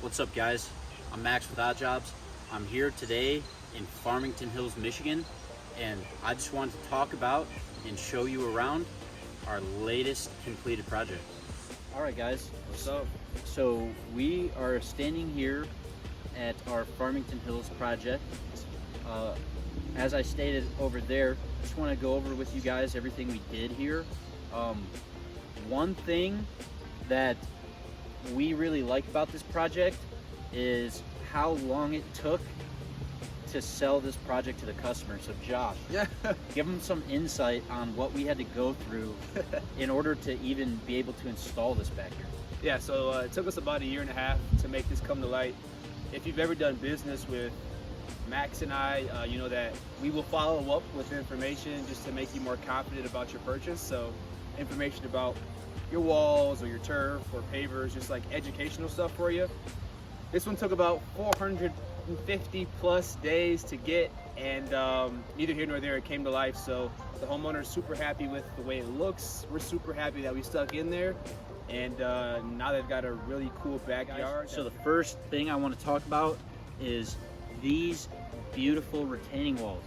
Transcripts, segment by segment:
What's up, guys? I'm Max with Odd Jobs. I'm here today in Farmington Hills, Michigan, and I just wanted to talk about and show you around our latest completed project. All right, guys. What's up? So we are standing here at our Farmington Hills project. As I stated over there, I just want to go over with you guys everything we did here. One thing that we really like about this project is how long it took to sell this project to the customer. So Josh, give them some insight on what we had to go through in order to even be able to install this back here. Yeah, so it took us about 1.5 years to make this come to light. If you've ever done business with Max and I, you know that we will follow up with information just to make you more confident about your purchase. So information about your walls or your turf or pavers, just like educational stuff for you. This one took about 450 plus days to get, and neither here nor there, it came to life. So the homeowner is super happy with the way it looks. We're super happy that we stuck in there, and now they've got a really cool backyard. So the first thing I want to talk about is these beautiful retaining walls.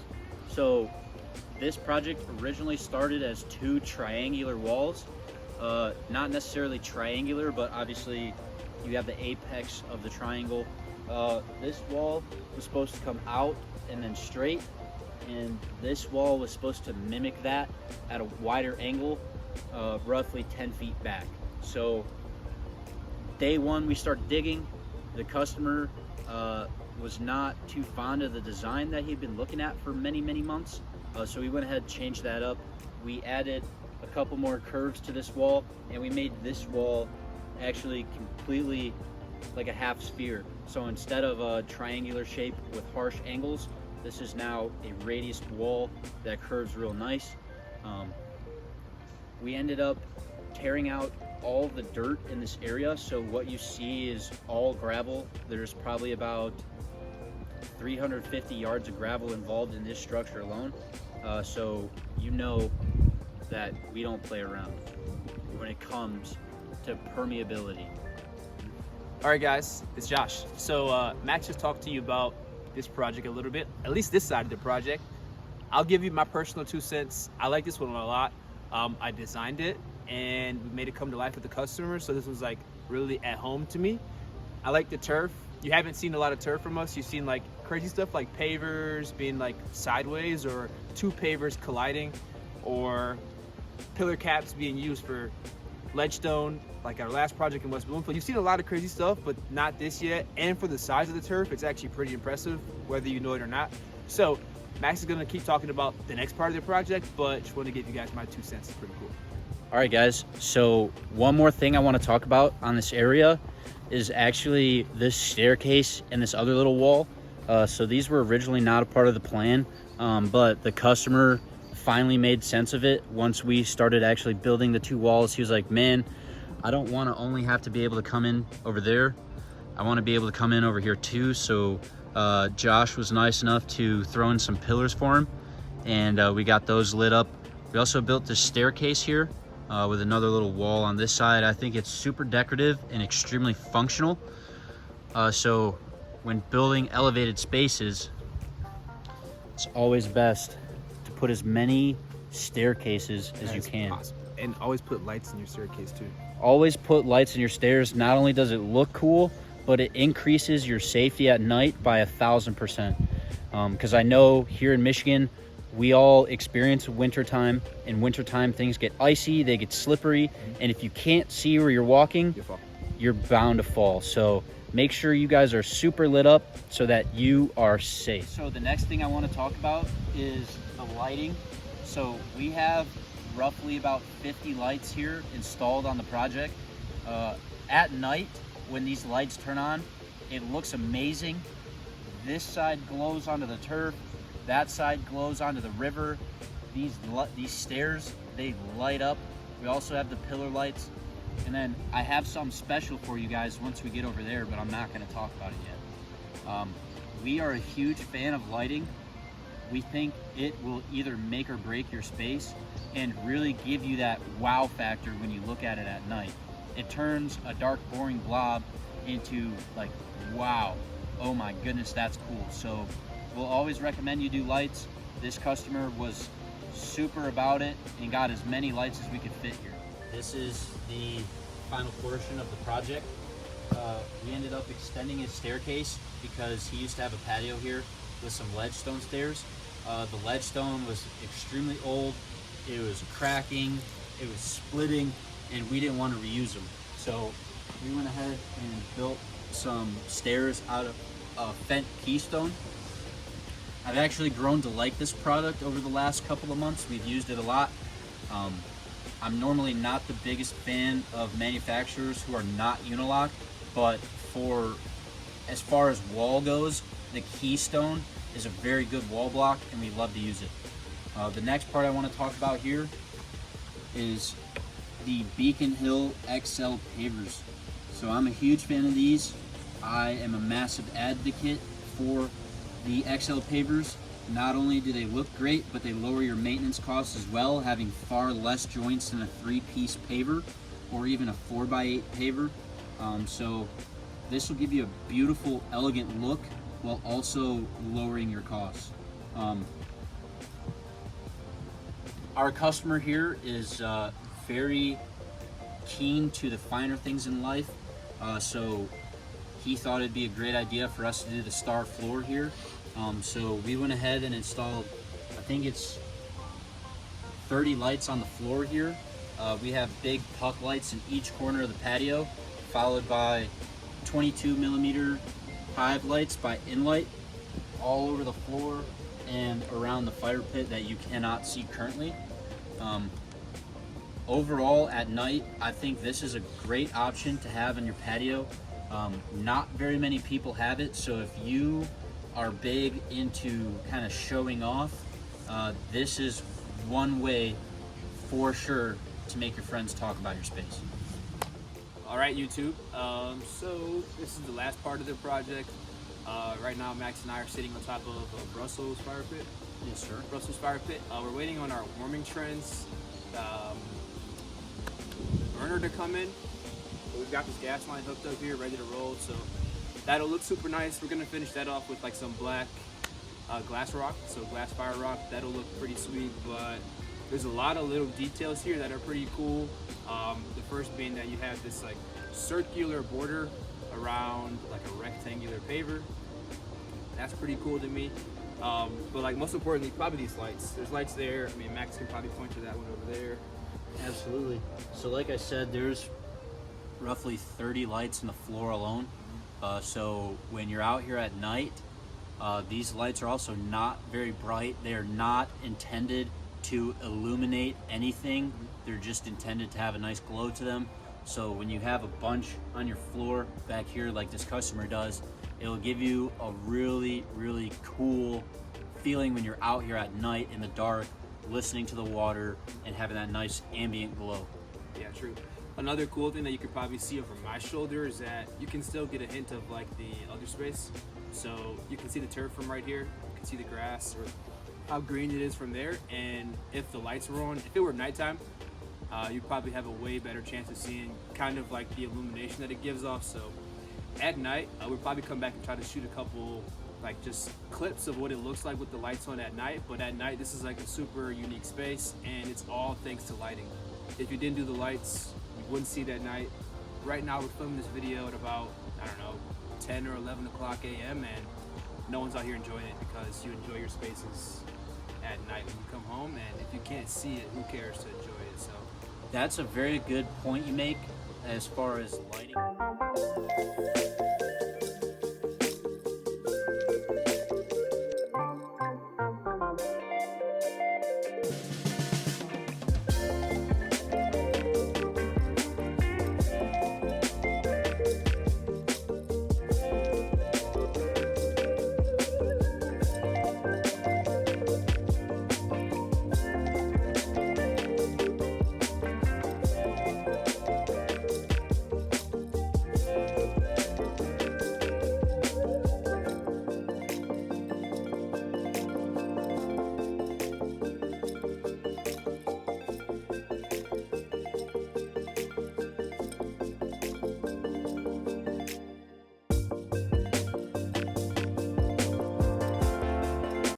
So this project originally started as 2 triangular walls. Not necessarily triangular, but obviously you have the apex of the triangle. This wall was supposed to come out and then straight, and this wall was supposed to mimic that at a wider angle, roughly 10 feet back. So day one we started digging. The customer was not too fond of the design that he'd been looking at for many months, so we went ahead and changed that up. We added a couple more curves to this wall, and we made this wall actually completely like a half sphere. So instead of a triangular shape with harsh angles, this is now a radius wall that curves real nice. We ended up tearing out all the dirt in this area, so what you see is all gravel. There's probably about 350 yards of gravel involved in this structure alone, so you know that we don't play around when it comes to permeability. All right, guys, it's Josh. So Max just talked to you about this project a little bit, at least this side of the project. I'll give you my personal 2 cents. I like this one a lot. I designed it and we made it come to life with the customer, so this was like really at home to me. I like the turf. You haven't seen a lot of turf from us. You've seen like crazy stuff like pavers being like sideways, or 2 pavers colliding, or pillar caps being used for ledgestone, like our last project in West Bloomfield. You've seen a lot of crazy stuff, but not this yet. And for the size of the turf, it's actually pretty impressive, whether you know it or not. So Max is gonna keep talking about the next part of the project, but just want to give you guys my 2 cents. It's pretty cool. All right, guys, so one more thing I want to talk about on this area is actually this staircase and this other little wall. So these were originally not a part of the plan, but the customer finally made sense of it once we started actually building the 2 walls. He was like, man, I don't want to only have to be able to come in over there. I want to be able to come in over here too. So Josh was nice enough to throw in some pillars for him, and we got those lit up. We also built this staircase here with another little wall on this side. I think it's super decorative and extremely functional. So when building elevated spaces, it's always best to put as many staircases as you can. Possible. And always put lights in your staircase too. Always put lights in your stairs. Not only does it look cool, but it increases your safety at night by 1,000%. Because I know here in Michigan, we all experience wintertime. In wintertime, things get icy, they get slippery, and if you can't see where you're walking, you're bound to fall. So make sure you guys are super lit up so that you are safe. So the next thing I want to talk about is the lighting. So we have roughly about 50 lights here installed on the project. At night, when these lights turn on, it looks amazing. This side glows onto the turf, that side glows onto the river. These stairs, they light up. We also have the pillar lights. And then I have something special for you guys once we get over there, but I'm not going to talk about it yet. We are a huge fan of lighting. We think it will either make or break your space and really give you that wow factor when you look at it at night. It turns a dark, boring blob into like, wow, oh my goodness, that's cool. So we'll always recommend you do lights. This customer was super about it and got as many lights as we could fit here. This is the final portion of the project. We ended up extending his staircase because he used to have a patio here with some ledgestone stairs. The ledgestone was extremely old. It was cracking, it was splitting, and we didn't want to reuse them. So we went ahead and built some stairs out of Fent Keystone. I've actually grown to like this product over the last couple of months. We've used it a lot. I'm normally not the biggest fan of manufacturers who are not Unilock, but as far as wall goes, the Keystone is a very good wall block and we love to use it. The next part I want to talk about here is the Beacon Hill XL Pavers. So I'm a huge fan of these. I am a massive advocate for the XL Pavers. Not only do they look great, but they lower your maintenance costs as well, having far less joints than a 3-piece paver or even a 4x8 paver. So this will give you a beautiful, elegant look while also lowering your costs. Our customer here is very keen to the finer things in life, so he thought it'd be a great idea for us to do the star floor here. So we went ahead and installed, I think it's 30 lights on the floor here. We have big puck lights in each corner of the patio, followed by 22 millimeter hive lights by Inlight all over the floor and around the fire pit that you cannot see currently. Overall, at night, I think this is a great option to have in your patio. Not very many people have it, so if you are big into kind of showing off, this is one way for sure to make your friends talk about your space. All right, YouTube. So this is the last part of the project. Right now, Max and I are sitting on top of a Brussels fire pit. Yes, sir. Brussels fire pit. We're waiting on our warming trends burner to come in. We've got this gas line hooked up here, ready to roll. So that'll look super nice. We're gonna finish that off with like some black glass rock, so glass fire rock. That'll look pretty sweet. But there's a lot of little details here that are pretty cool. The first being that you have this like circular border around like a rectangular paver. That's pretty cool to me. But like most importantly, probably these lights. There's lights there. I mean, Max can probably point to that one over there. Absolutely. So like I said, there's roughly 30 lights in the floor alone. So when you're out here at night, these lights are also not very bright. They are not intended to illuminate anything. They're just intended to have a nice glow to them. So when you have a bunch on your floor back here like this customer does, it'll give you a really, really cool feeling when you're out here at night in the dark, listening to the water and having that nice ambient glow. Yeah, true. Another cool thing that you could probably see over my shoulder is that you can still get a hint of like the other space. So you can see the turf from right here. You can see the grass or how green it is from there. And if the lights were on, if it were nighttime, you'd probably have a way better chance of seeing kind of like the illumination that it gives off. So at night, we'll probably come back and try to shoot a couple like just clips of what it looks like with the lights on at night. But at night, this is like a super unique space and it's all thanks to lighting. If you didn't do the lights, you wouldn't see that night. Right now, we're filming this video at about, I don't know, 10 or 11 o'clock a.m. and no one's out here enjoying it because you enjoy your spaces at night when you come home, and if you can't see it, who cares to enjoy it? So that's a very good point you make as far as lighting.